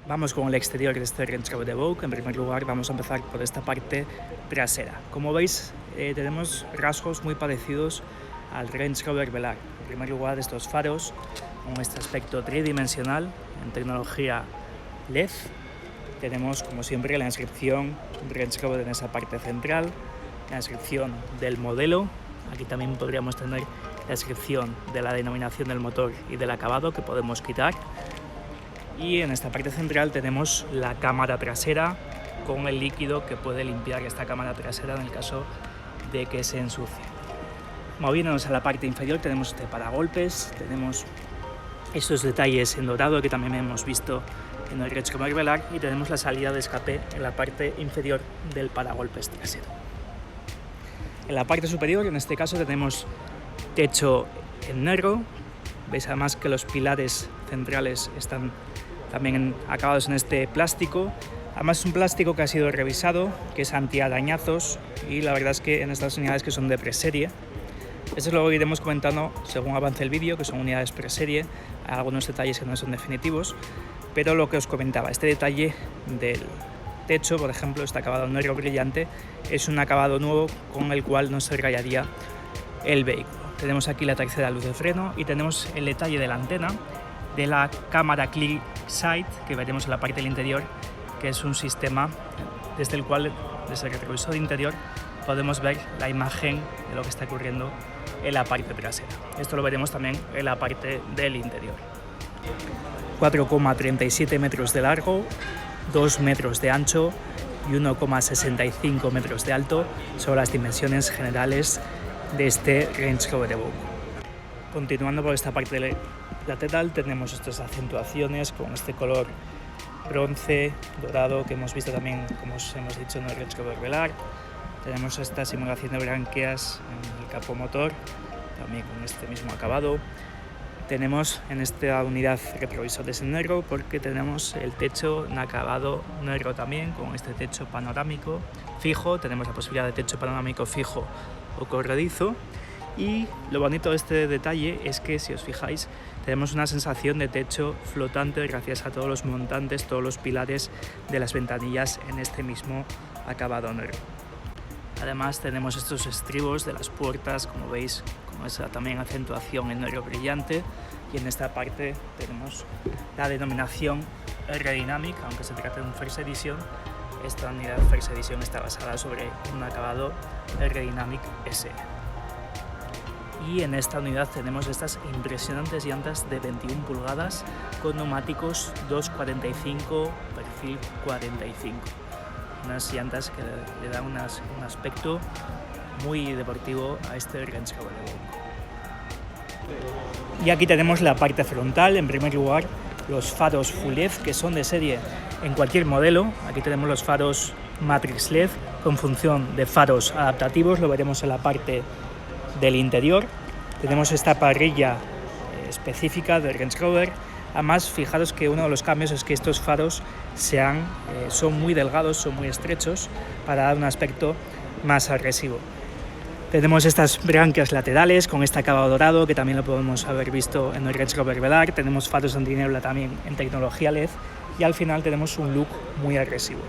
Vamos con el exterior de este Range Rover Evoque. En primer lugar vamos a empezar por esta parte trasera. Como veis tenemos rasgos muy parecidos al Range Rover Velar. En primer lugar estos faros con este aspecto tridimensional en tecnología LED. Tenemos como siempre la inscripción Range Rover en esa parte central, la inscripción del modelo. Aquí también podríamos tener la inscripción de la denominación del motor y del acabado que podemos quitar. Y en esta parte central tenemos la cámara trasera con el líquido que puede limpiar esta cámara trasera en el caso de que se ensucie. Moviéndonos a la parte inferior tenemos este paragolpes, tenemos estos detalles en dorado que también hemos visto en el Range Rover Velar, y tenemos la salida de escape en la parte inferior del paragolpes trasero. En la parte superior, en este caso, tenemos techo en negro. Veis además que los pilares centrales están también acabados en este plástico. Además es un plástico que ha sido revisado, que es anti-arañazos, y la verdad es que en estas unidades que son de preserie, esto es lo que iremos comentando según avance el vídeo, que son unidades preserie, hay algunos detalles que no son definitivos, pero lo que os comentaba, este detalle del techo, por ejemplo, este acabado negro brillante, es un acabado nuevo con el cual no se rayaría el vehículo. Tenemos aquí la tercera luz de freno y tenemos el detalle de la antena de la cámara Clear Sight que veremos en la parte del interior, que es un sistema desde el cual, desde el retrovisor interior, podemos ver la imagen de lo que está ocurriendo en la parte trasera. Esto lo veremos también en la parte del interior. 4,37 metros de largo, 2 metros de ancho y 1,65 metros de alto son las dimensiones generales de este Range Rover Evoque. Continuando por esta parte lateral tenemos estas acentuaciones con este color bronce dorado que hemos visto también, como os hemos dicho, en el Range Rover Velar. Tenemos esta simulación de branquias en el capó motor, también con este mismo acabado. Tenemos en esta unidad retrovisores en negro porque tenemos el techo en acabado negro también, con este techo panorámico fijo. Tenemos la posibilidad de techo panorámico fijo o corredizo. Y lo bonito de este detalle es que, si os fijáis, tenemos una sensación de techo flotante gracias a todos los montantes, todos los pilares de las ventanillas en este mismo acabado negro. Además tenemos estos estribos de las puertas, como veis, con esa también acentuación en negro brillante, y en esta parte tenemos la denominación R-Dynamic, aunque se trate de un First Edition. Esta unidad First Edition está basada sobre un acabado R-Dynamic S. Y en esta unidad tenemos estas impresionantes llantas de 21 pulgadas con neumáticos 245 perfil 45. Unas llantas que le dan un aspecto muy deportivo a este Range Rover Evoque. Y aquí tenemos la parte frontal. En primer lugar, los faros Full LED, que son de serie en cualquier modelo. Aquí tenemos los faros Matrix LED con función de faros adaptativos, lo veremos en la parte del interior. Tenemos esta parrilla específica del Range Rover. Además, fijaros que uno de los cambios es que estos faros son muy delgados, son muy estrechos, para dar un aspecto más agresivo. Tenemos estas branquias laterales con este acabado dorado, que también lo podemos haber visto en el Range Rover Velar. Tenemos faros antiniebla también en tecnología LED, y al final tenemos un look muy agresivo.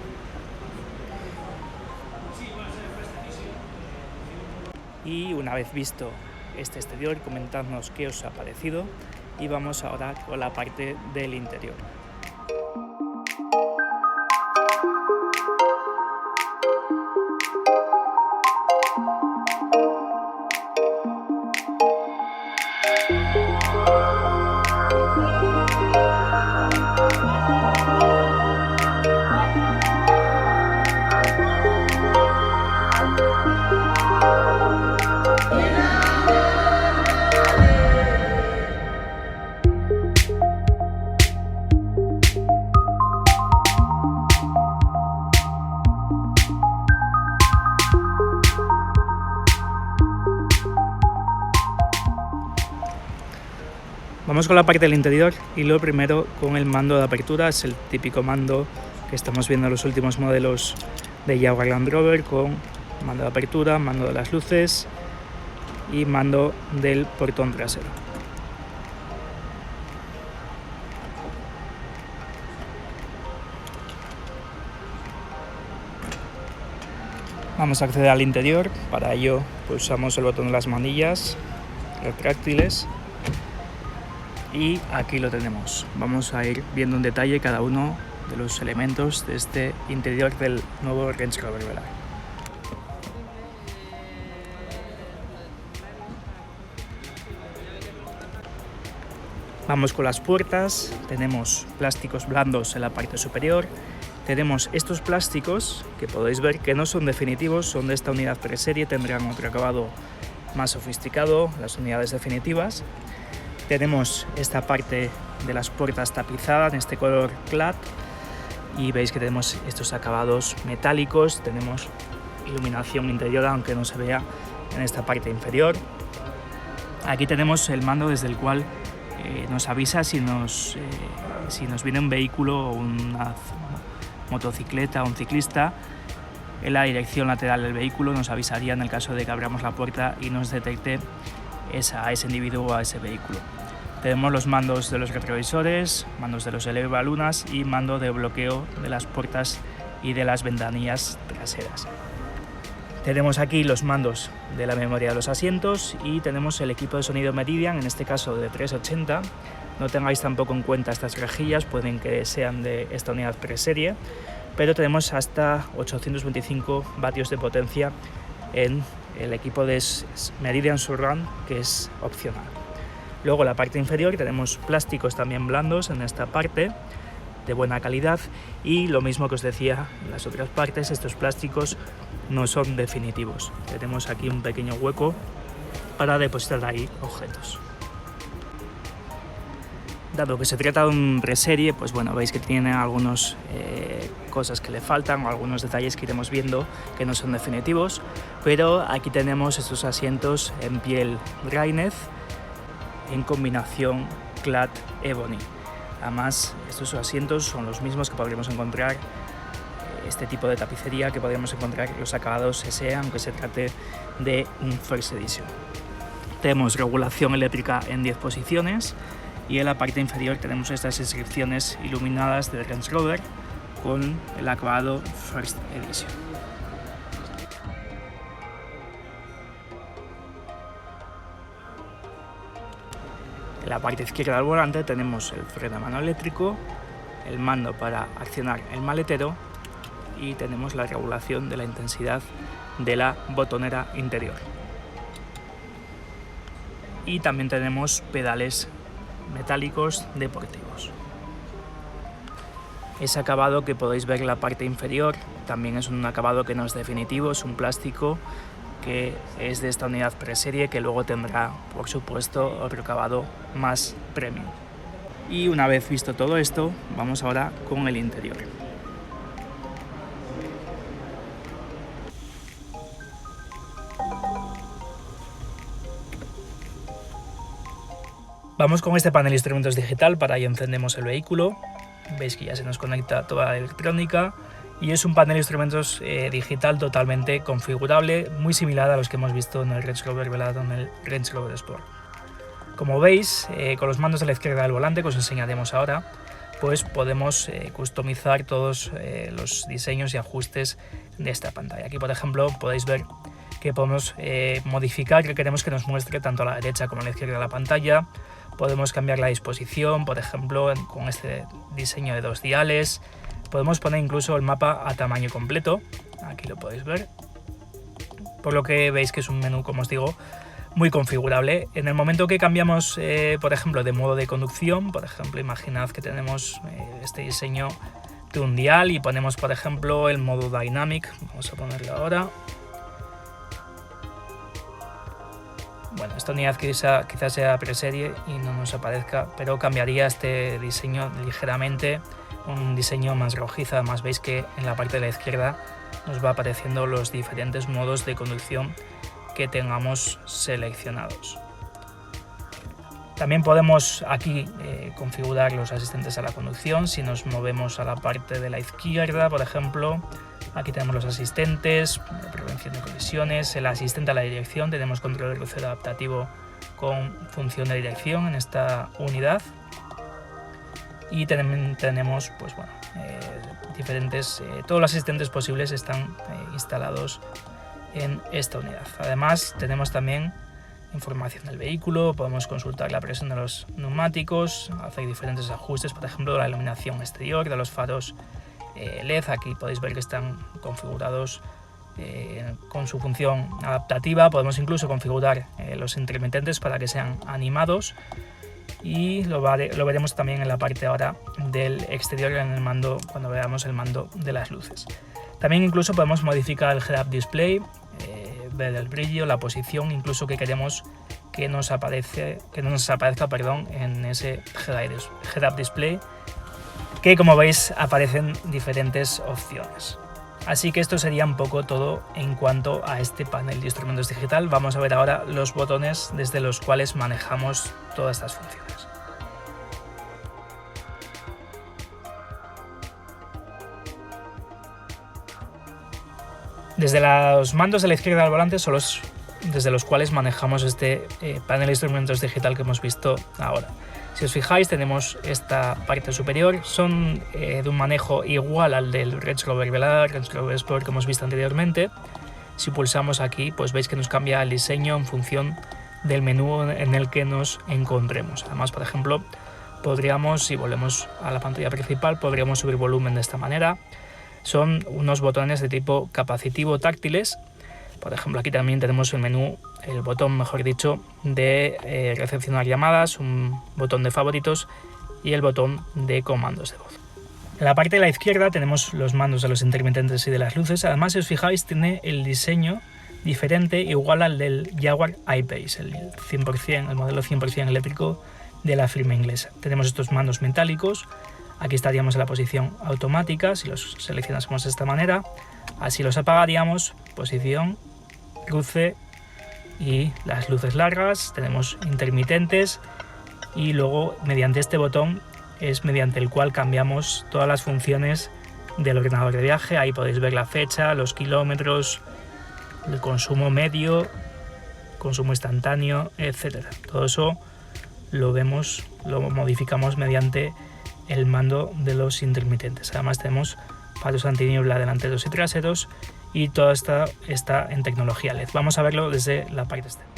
Y una vez visto este exterior, comentadnos qué os ha parecido, y vamos ahora con la parte del interior. Vamos con la parte del interior, y lo primero con el mando de apertura. Es el típico mando que estamos viendo en los últimos modelos de Jaguar Land Rover, con mando de apertura, mando de las luces y mando del portón trasero. Vamos a acceder al interior. Para ello pulsamos el botón de las manillas retráctiles y aquí lo tenemos. Vamos a ir viendo en detalle cada uno de los elementos de este interior del nuevo Range Rover Velar. Vamos con las puertas. Tenemos plásticos blandos en la parte superior. Tenemos estos plásticos que podéis ver que no son definitivos, son de esta unidad preserie, tendrán otro acabado más sofisticado, las unidades definitivas. Tenemos esta parte de las puertas tapizada en este color clad y veis que tenemos estos acabados metálicos, tenemos iluminación interior aunque no se vea en esta parte inferior. Aquí tenemos el mando desde el cual nos avisa si nos viene un vehículo o una motocicleta o un ciclista. En la dirección lateral del vehículo nos avisaría en el caso de que abramos la puerta y nos detecte a ese individuo o a ese vehículo. Tenemos los mandos de los retrovisores, mandos de los elevalunas y mando de bloqueo de las puertas y de las ventanillas traseras. Tenemos aquí los mandos de la memoria de los asientos y tenemos el equipo de sonido Meridian, en este caso de 380. No tengáis tampoco en cuenta estas rejillas, pueden que sean de esta unidad preserie, pero tenemos hasta 825 vatios de potencia en el equipo de Meridian Surround, que es opcional. Luego en la parte inferior tenemos plásticos también blandos en esta parte, de buena calidad, y lo mismo que os decía en las otras partes, estos plásticos no son definitivos. Tenemos aquí un pequeño hueco para depositar ahí objetos. Dado que se trata de un preserie, pues bueno, veis que tiene algunas cosas que le faltan o algunos detalles que iremos viendo que no son definitivos, pero aquí tenemos estos asientos en piel Rainez en combinación Clad Ebony. Además, estos asientos son los mismos que podríamos encontrar, este tipo de tapicería que podríamos encontrar en los acabados SE, aunque se trate de un First Edition. Tenemos regulación eléctrica en 10 posiciones y en la parte inferior tenemos estas inscripciones iluminadas de Range Rover con el acabado First Edition. En la parte izquierda del volante tenemos el freno a mano eléctrico, el mando para accionar el maletero y tenemos la regulación de la intensidad de la botonera interior. Y también tenemos pedales metálicos deportivos. Ese acabado que podéis ver en la parte inferior también es un acabado que no es definitivo, es un plástico que es de esta unidad preserie, que luego tendrá, por supuesto, otro acabado más premium. Y una vez visto todo esto, vamos ahora con el interior. Vamos con este panel de instrumentos digital, para ello encendemos el vehículo, veis que ya se nos conecta toda la electrónica y es un panel de instrumentos digital totalmente configurable, muy similar a los que hemos visto en el Range Rover Velar o en el Range Rover Sport. Como veis, con los mandos a la izquierda del volante, que os enseñaremos ahora, pues podemos customizar todos los diseños y ajustes de esta pantalla. Aquí, por ejemplo, podéis ver que podemos modificar, que queremos que nos muestre tanto a la derecha como a la izquierda de la pantalla. Podemos cambiar la disposición, por ejemplo, con este diseño de 2 diales. Podemos poner incluso el mapa a tamaño completo, aquí lo podéis ver. Por lo que veis que es un menú, como os digo, muy configurable. En el momento que cambiamos, por ejemplo, de modo de conducción, por ejemplo, imaginad que tenemos este diseño de un dial y ponemos, por ejemplo, el modo Dynamic. Vamos a ponerlo ahora. Bueno, esta unidad quizás sea preserie y no nos aparezca, pero cambiaría este diseño ligeramente, un diseño más rojizo. Además veis que en la parte de la izquierda nos va apareciendo los diferentes modos de conducción que tengamos seleccionados. También podemos aquí configurar los asistentes a la conducción. Si nos movemos a la parte de la izquierda, por ejemplo, aquí tenemos los asistentes, prevención de colisiones, el asistente a la dirección, tenemos control de crucero adaptativo con función de dirección en esta unidad. Y también tenemos, pues bueno, diferentes, todos los asistentes posibles están instalados en esta unidad. Además tenemos también información del vehículo, podemos consultar la presión de los neumáticos, hacer diferentes ajustes, por ejemplo la iluminación exterior de los faros LED. Aquí podéis ver que están configurados con su función adaptativa. Podemos incluso configurar los intermitentes para que sean animados, y lo veremos también en la parte ahora del exterior en el mando, cuando veamos el mando de las luces. También incluso podemos modificar el head-up display, ver el brillo, la posición, incluso que queremos que nos aparezca en ese head-up display, que como veis aparecen diferentes opciones. Así que esto sería un poco todo en cuanto a este panel de instrumentos digital. Vamos a ver ahora los botones desde los cuales manejamos todas estas funciones. Desde los mandos de la izquierda del volante son los desde los cuales manejamos este panel de instrumentos digital que hemos visto ahora. Si os fijáis, tenemos esta parte superior, son de un manejo igual al del Range Rover Velar, Range Rover Sport que hemos visto anteriormente. Si pulsamos aquí, pues veis que nos cambia el diseño en función del menú en el que nos encontremos. Además, por ejemplo, podríamos, si volvemos a la pantalla principal, podríamos subir volumen de esta manera. Son unos botones de tipo capacitivo táctiles. Por ejemplo, aquí también tenemos el botón, mejor dicho, de recepcionar llamadas, un botón de favoritos y el botón de comandos de voz. En la parte de la izquierda tenemos los mandos de los intermitentes y de las luces. Además, si os fijáis, tiene el diseño diferente, igual al del Jaguar I-Pace, el modelo 100% eléctrico de la firma inglesa. Tenemos estos mandos metálicos. Aquí estaríamos en la posición automática, si los seleccionásemos de esta manera. Así los apagaríamos, posición, cruce y las luces largas. Tenemos intermitentes y luego mediante este botón es mediante el cual cambiamos todas las funciones del ordenador de viaje. Ahí podéis ver la fecha, los kilómetros, el consumo medio, consumo instantáneo, etcétera. Todo eso lo modificamos mediante el mando de los intermitentes. Además tenemos faros antiniebla delanteros y traseros, y todo está en tecnología LED. Vamos a verlo desde la parte externa.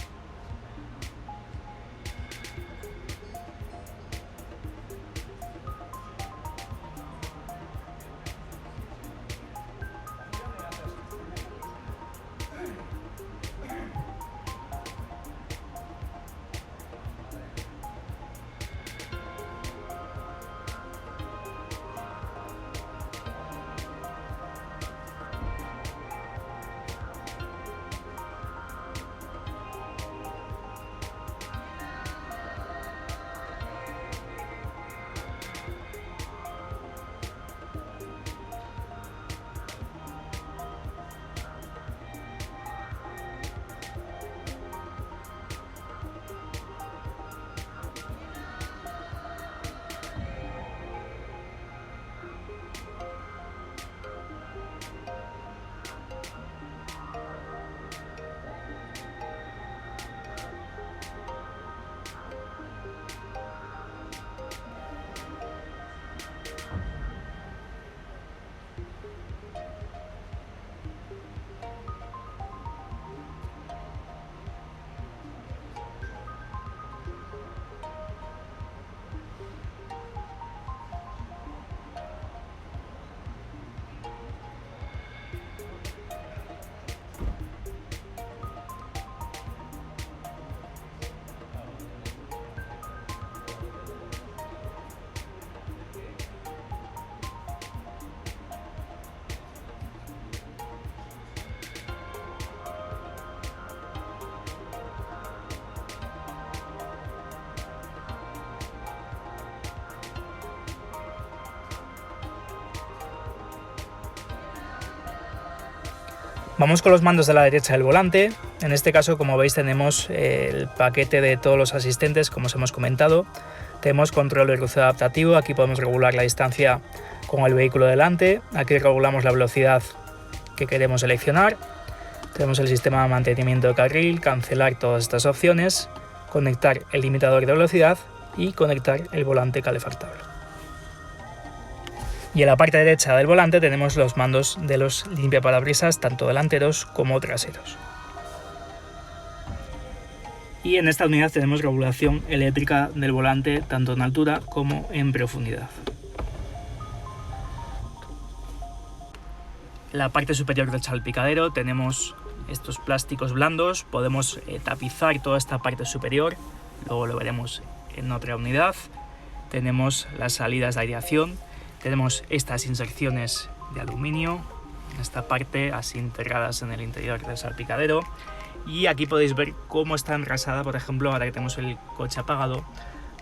Vamos con los mandos de la derecha del volante. En este caso, como veis, tenemos el paquete de todos los asistentes, como os hemos comentado. Tenemos control de crucero adaptativo, aquí podemos regular la distancia con el vehículo delante. Aquí regulamos la velocidad que queremos seleccionar. Tenemos el sistema de mantenimiento de carril, cancelar todas estas opciones, conectar el limitador de velocidad y conectar el volante calefactable. Y en la parte derecha del volante tenemos los mandos de los limpiaparabrisas, tanto delanteros como traseros. Y en esta unidad tenemos regulación eléctrica del volante tanto en altura como en profundidad. En la parte superior del salpicadero tenemos estos plásticos blandos, podemos tapizar toda esta parte superior, luego lo veremos en otra unidad. Tenemos las salidas de aireación, tenemos estas inserciones de aluminio en esta parte, así integradas en el interior del salpicadero. Y aquí podéis ver cómo está enrasada, por ejemplo, ahora que tenemos el coche apagado,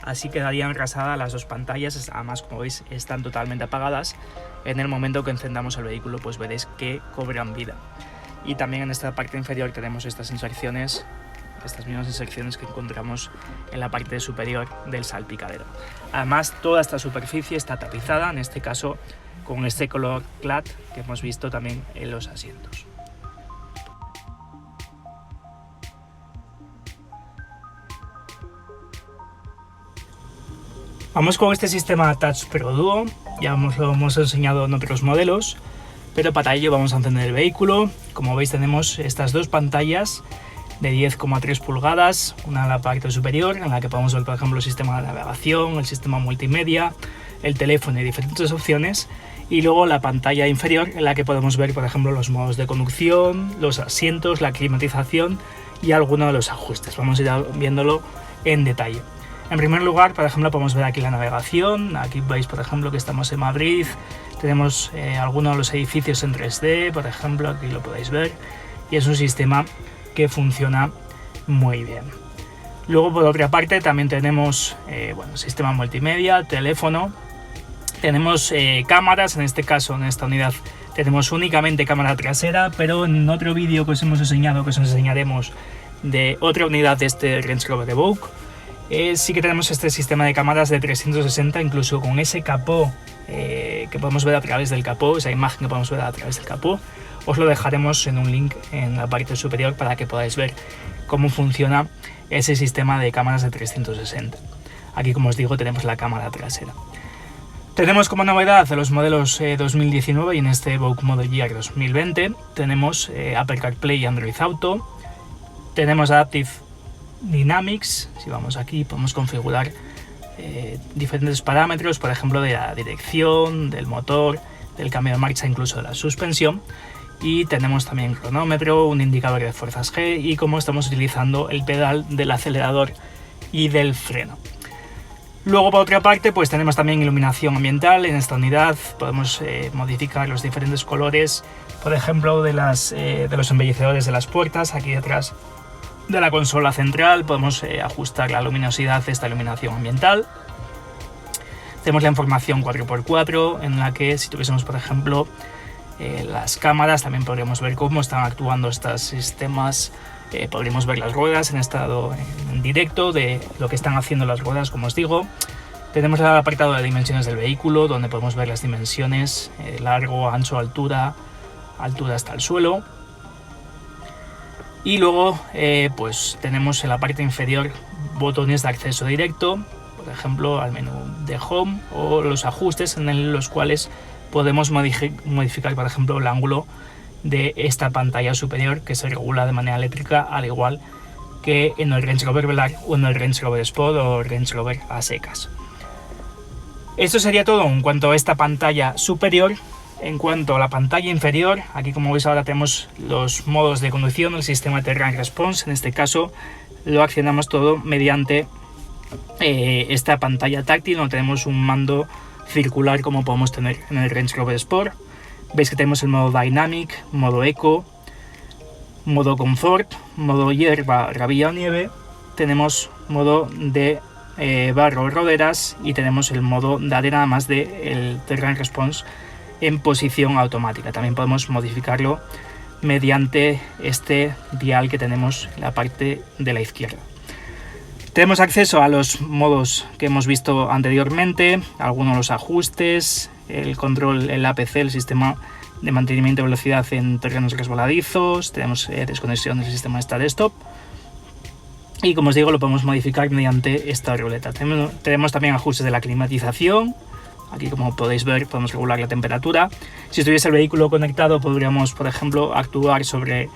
así quedarían enrasadas las dos pantallas. Además, como veis, están totalmente apagadas. En el momento que encendamos el vehículo, pues veréis que cobran vida. Y también en esta parte inferior tenemos estas inserciones, estas mismas inserciones que encontramos en la parte superior del salpicadero. Además, toda esta superficie está tapizada, en este caso con este color clad que hemos visto también en los asientos. Vamos con este sistema Touch Pro Duo, ya lo hemos enseñado en otros modelos, pero para ello vamos a encender el vehículo. Como veis, tenemos estas dos pantallas de 10,3 pulgadas, una en la parte superior en la que podemos ver, por ejemplo, el sistema de navegación, el sistema multimedia, el teléfono y diferentes opciones, y luego la pantalla inferior en la que podemos ver, por ejemplo, los modos de conducción, los asientos, la climatización y algunos de los ajustes. Vamos a ir viéndolo en detalle. En primer lugar, por ejemplo, podemos ver aquí la navegación. Aquí veis, por ejemplo, que estamos en Madrid. Tenemos algunos de los edificios en 3D, por ejemplo, aquí lo podéis ver. Y es un sistema que funciona muy bien. Luego, por otra parte, también tenemos sistema multimedia, teléfono. Tenemos cámaras, en este caso, en esta unidad, tenemos únicamente cámara trasera, pero en otro vídeo que os hemos enseñado, que os enseñaremos de otra unidad de este Range Rover Evoque, sí que tenemos este sistema de cámaras de 360, incluso con ese capó que podemos ver a través del capó, esa imagen que podemos ver a través del capó. Os lo dejaremos en un link en la parte superior para que podáis ver cómo funciona ese sistema de cámaras de 360. Aquí, como os digo, tenemos la cámara trasera. Tenemos como novedad de los modelos 2019 y en este Evoque Model Year 2020 tenemos Apple CarPlay y Android Auto. Tenemos Adaptive Dynamics. Si vamos aquí podemos configurar diferentes parámetros, por ejemplo, de la dirección, del motor, del cambio de marcha, incluso de la suspensión. Y tenemos también cronómetro, un indicador de fuerzas G y cómo estamos utilizando el pedal del acelerador y del freno. Luego, por otra parte, pues tenemos también iluminación ambiental. En esta unidad podemos modificar los diferentes colores, por ejemplo, de los embellecedores de las puertas. Aquí detrás de la consola central podemos ajustar la luminosidad de esta iluminación ambiental. Tenemos la información 4x4 en la que, si tuviésemos, por ejemplo, las cámaras, también podríamos ver cómo están actuando estos sistemas. Podríamos ver las ruedas en estado en directo de lo que están haciendo las ruedas, como os digo. Tenemos el apartado de dimensiones del vehículo, donde podemos ver las dimensiones, largo, ancho, altura hasta el suelo. Y luego pues tenemos en la parte inferior botones de acceso directo, por ejemplo al menú de Home, o los ajustes en los cuales podemos modificar, por ejemplo, el ángulo de esta pantalla superior, que se regula de manera eléctrica, al igual que en el Range Rover Velar o en el Range Rover Sport o el Range Rover a secas. Esto sería todo en cuanto a esta pantalla superior. En cuanto a la pantalla inferior, aquí, como veis, ahora tenemos los modos de conducción, el sistema Terrain Response. En este caso lo accionamos todo mediante esta pantalla táctil. No tenemos un mando circular como podemos tener en el Range Rover Sport. Veis que tenemos el modo Dynamic, modo Eco, modo Comfort, modo hierba, rabilla o nieve. Tenemos modo de barro, roderas, y tenemos el modo de arena, además del Terrain Response en posición automática. También podemos modificarlo mediante este dial que tenemos en la parte de la izquierda. Tenemos acceso a los modos que hemos visto anteriormente, algunos de los ajustes, el control, el APC, el sistema de mantenimiento de velocidad en terrenos resbaladizos. Tenemos desconexión del sistema Start-Stop. Y, como os digo, lo podemos modificar mediante esta ruleta. Tenemos también ajustes de la climatización, Aquí, como podéis ver, podemos regular la temperatura. Si estuviese el vehículo conectado, podríamos, por ejemplo, actuar sobre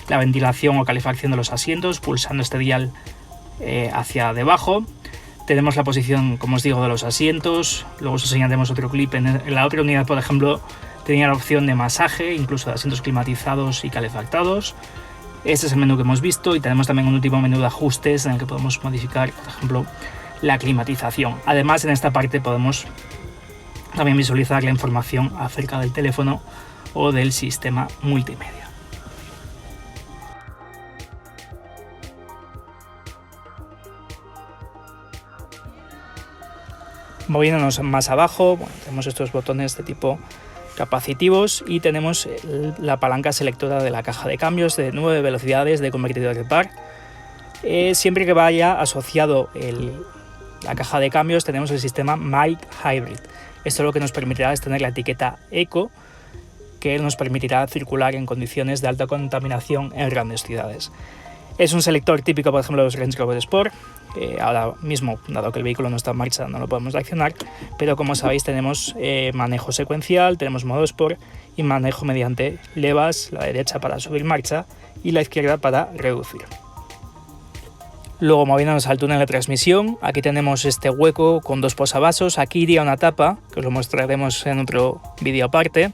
la ventilación o calefacción de los asientos, pulsando este dial hacia debajo. Tenemos la posición, como os digo, de los asientos. Luego os enseñaremos otro clip. En la otra unidad, por ejemplo, tenía la opción de masaje, incluso de asientos climatizados y calefactados. Este es el menú que hemos visto, y tenemos también un último menú de ajustes en el que podemos modificar, por ejemplo, la climatización. Además, en esta parte podemos también visualizar la información acerca del teléfono o del sistema multimedia. Moviéndonos más abajo, tenemos estos botones de tipo capacitivos y tenemos la palanca selectora de la caja de cambios de 9 velocidades de convertidor de par. Siempre que vaya asociado la caja de cambios, tenemos el sistema Mild Hybrid. Esto lo que nos permitirá es tener la etiqueta Eco, que nos permitirá circular en condiciones de alta contaminación en grandes ciudades. Es un selector típico, por ejemplo, de los Range Rover Sport. Ahora mismo, dado que el vehículo no está en marcha, no lo podemos accionar, pero como sabéis, tenemos manejo secuencial, tenemos modo Sport y manejo mediante levas, la derecha para subir marcha y la izquierda para reducir. Luego, moviéndonos al túnel de transmisión, aquí tenemos este hueco con dos posavasos. Aquí iría una tapa, que os lo mostraremos en otro vídeo aparte.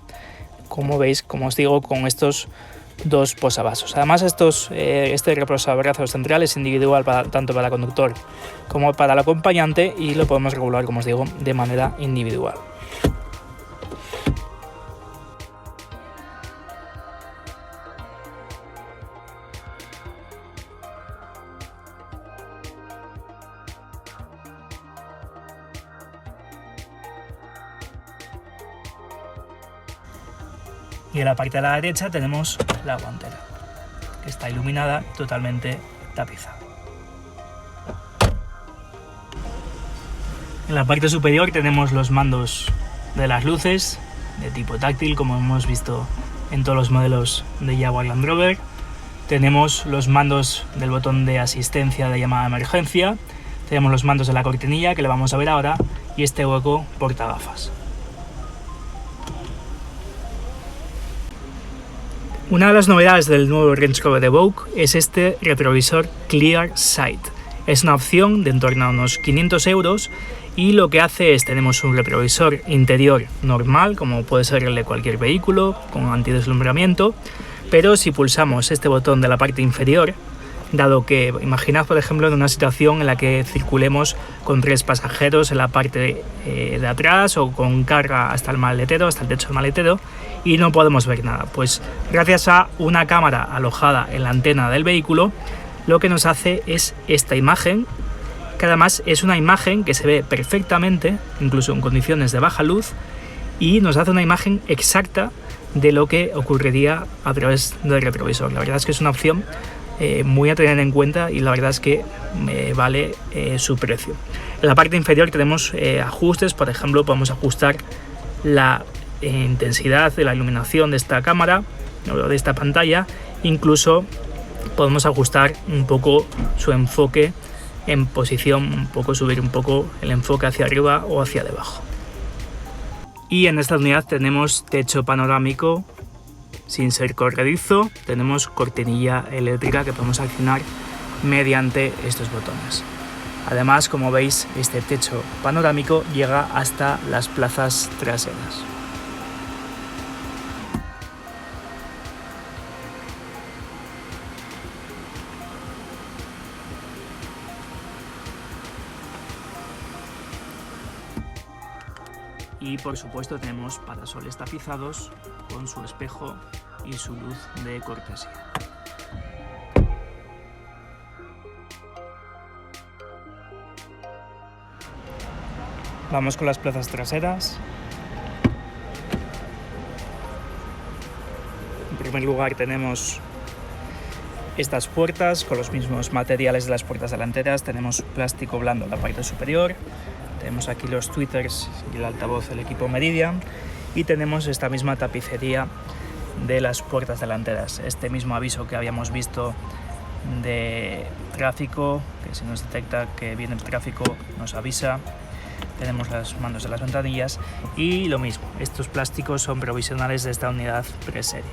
Como veis, como os digo, con estos dos posavasos. Además, este reposabrazos central es individual tanto para el conductor como para el acompañante, y lo podemos regular, como os digo, de manera individual. Y en la parte de la derecha tenemos la guantera, que está iluminada, totalmente tapizada. En la parte superior tenemos los mandos de las luces de tipo táctil, como hemos visto en todos los modelos de Jaguar Land Rover. Tenemos los mandos del botón de asistencia de llamada de emergencia. Tenemos los mandos de la cortinilla, que le vamos a ver ahora, y este hueco portagafas. Una de las novedades del nuevo Range Rover Evoque es este retrovisor Clear Sight. Es una opción de en torno a unos 500 euros y lo que hace es, tenemos un retrovisor interior normal, como puede ser el de cualquier vehículo, con antideslumbramiento, pero si pulsamos este botón de la parte inferior, dado que imaginad, por ejemplo, en una situación en la que circulemos con 3 pasajeros en la parte de atrás, o con carga hasta el maletero, hasta el techo del maletero, y no podemos ver nada, pues gracias a una cámara alojada en la antena del vehículo, lo que nos hace es esta imagen, que además es una imagen que se ve perfectamente, incluso en condiciones de baja luz, y nos hace una imagen exacta de lo que ocurriría a través del retrovisor. La verdad es que es una opción muy a tener en cuenta, y la verdad es que vale su precio. En la parte inferior tenemos ajustes. Por ejemplo, podemos ajustar la intensidad de la iluminación de esta cámara o de esta pantalla. Incluso podemos ajustar un poco su enfoque en posición, subir un poco el enfoque hacia arriba o hacia debajo. Y en esta unidad tenemos techo panorámico sin ser corredizo, tenemos cortinilla eléctrica que podemos accionar mediante estos botones. Además, como veis, este techo panorámico llega hasta las plazas traseras. Y por supuesto tenemos parasoles tapizados con su espejo y su luz de cortesía. Vamos con las plazas traseras. En primer lugar tenemos estas puertas con los mismos materiales de las puertas delanteras. Tenemos plástico blando en la parte superior. Tenemos aquí los tweeters y el altavoz del equipo Meridian, y tenemos esta misma tapicería de las puertas delanteras. Este mismo aviso que habíamos visto de tráfico, que si nos detecta que viene el tráfico nos avisa. tenemos los mandos de las ventanillas y lo mismo, estos plásticos son provisionales de esta unidad preserie.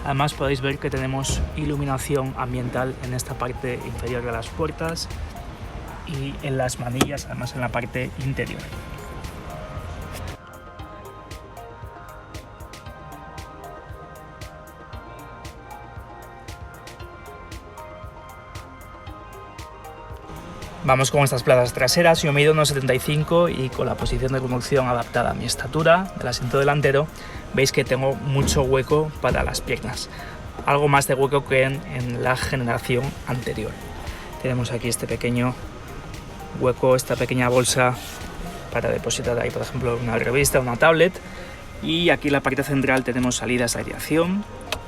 Además podéis ver que tenemos iluminación ambiental en esta parte inferior de las puertas y en las manillas, además en la parte interior. Vamos con estas plazas traseras. Yo mido 1,75 y con la posición de conducción adaptada a mi estatura del asiento delantero, veis que tengo mucho hueco para las piernas. Algo más de hueco que en la generación anterior. Tenemos aquí este pequeño hueco, esta pequeña bolsa para depositar ahí, por ejemplo, una revista, una tablet. Y aquí en la parte central tenemos salidas de aireación.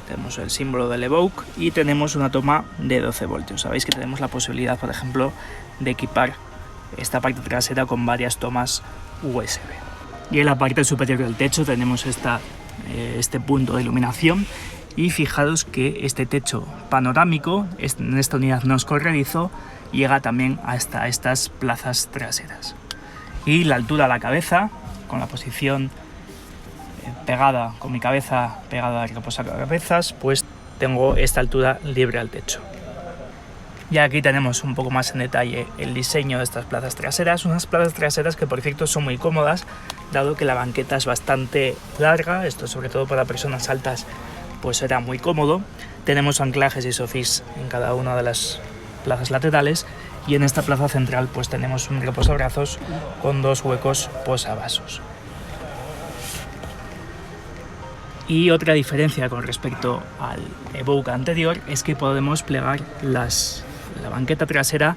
Tenemos el símbolo del Evoque y tenemos una toma de 12 voltios. Sabéis que tenemos la posibilidad, por ejemplo, de equipar esta parte trasera con varias tomas USB. Y en la parte superior del techo tenemos este punto de iluminación y fijaros que este techo panorámico en esta unidad no es corredizo, llega también hasta estas plazas traseras. Y la altura de la cabeza, con la posición pegada, con mi cabeza pegada al reposacabezas, pues tengo esta altura libre al techo. Y aquí tenemos un poco más en detalle el diseño de estas plazas traseras, unas plazas traseras que por cierto son muy cómodas, dado que la banqueta es bastante larga, esto sobre todo para personas altas pues será muy cómodo. Tenemos anclajes ISOFIX en cada una de las plazas laterales y en esta plaza central pues tenemos un reposabrazos con dos huecos posavasos. Y otra diferencia con respecto al Evoque anterior es que podemos plegar la banqueta trasera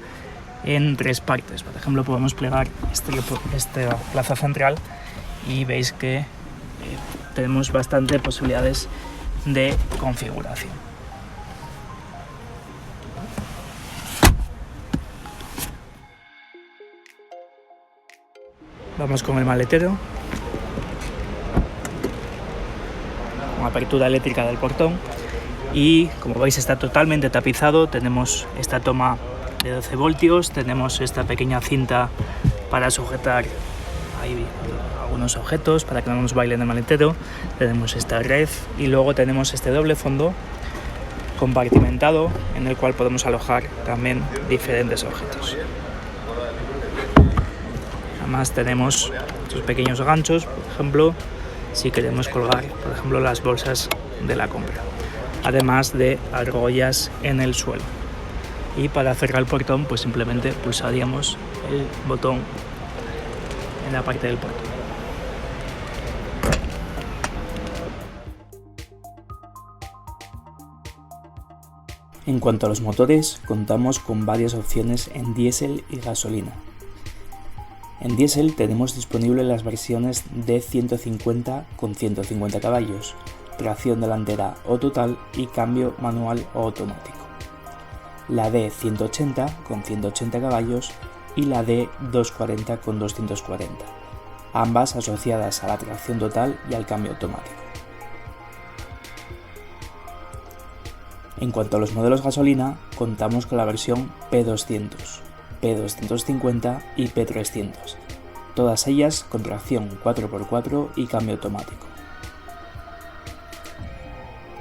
en tres partes. Por ejemplo, podemos plegar esta plaza central y veis que tenemos bastantes posibilidades de configuración. Vamos con el maletero. Apertura eléctrica del portón y como veis está totalmente tapizado. Tenemos esta toma de 12 voltios, tenemos esta pequeña cinta para sujetar ahí algunos objetos para que no nos bailen el maletero, tenemos esta red y luego tenemos este doble fondo compartimentado en el cual podemos alojar también diferentes objetos. Además tenemos estos pequeños ganchos, por ejemplo, si queremos colgar, por ejemplo, las bolsas de la compra, además de argollas en el suelo. Y para cerrar el portón, pues simplemente pulsaríamos el botón en la parte del portón. En cuanto a los motores, contamos con varias opciones en diésel y gasolina. En diésel tenemos disponibles las versiones D150 con 150 caballos, tracción delantera o total y cambio manual o automático. La D180 con 180 caballos y la D240 con 240, ambas asociadas a la tracción total y al cambio automático. En cuanto a los modelos gasolina, contamos con la versión P200, P250 y P300, todas ellas con tracción 4x4 y cambio automático.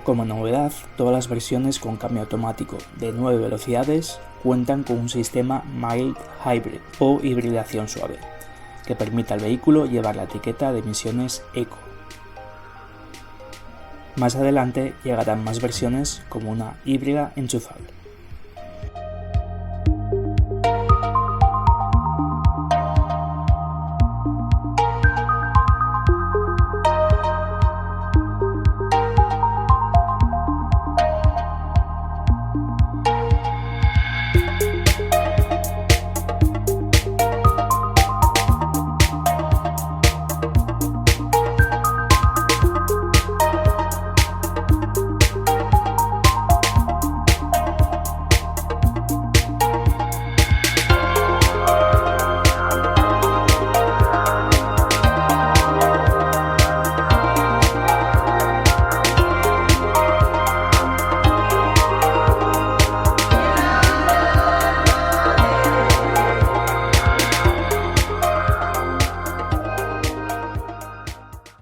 Como novedad, todas las versiones con cambio automático de 9 velocidades cuentan con un sistema Mild Hybrid o hibridación suave, que permite al vehículo llevar la etiqueta de emisiones Eco. Más adelante llegarán más versiones como una híbrida enchufable.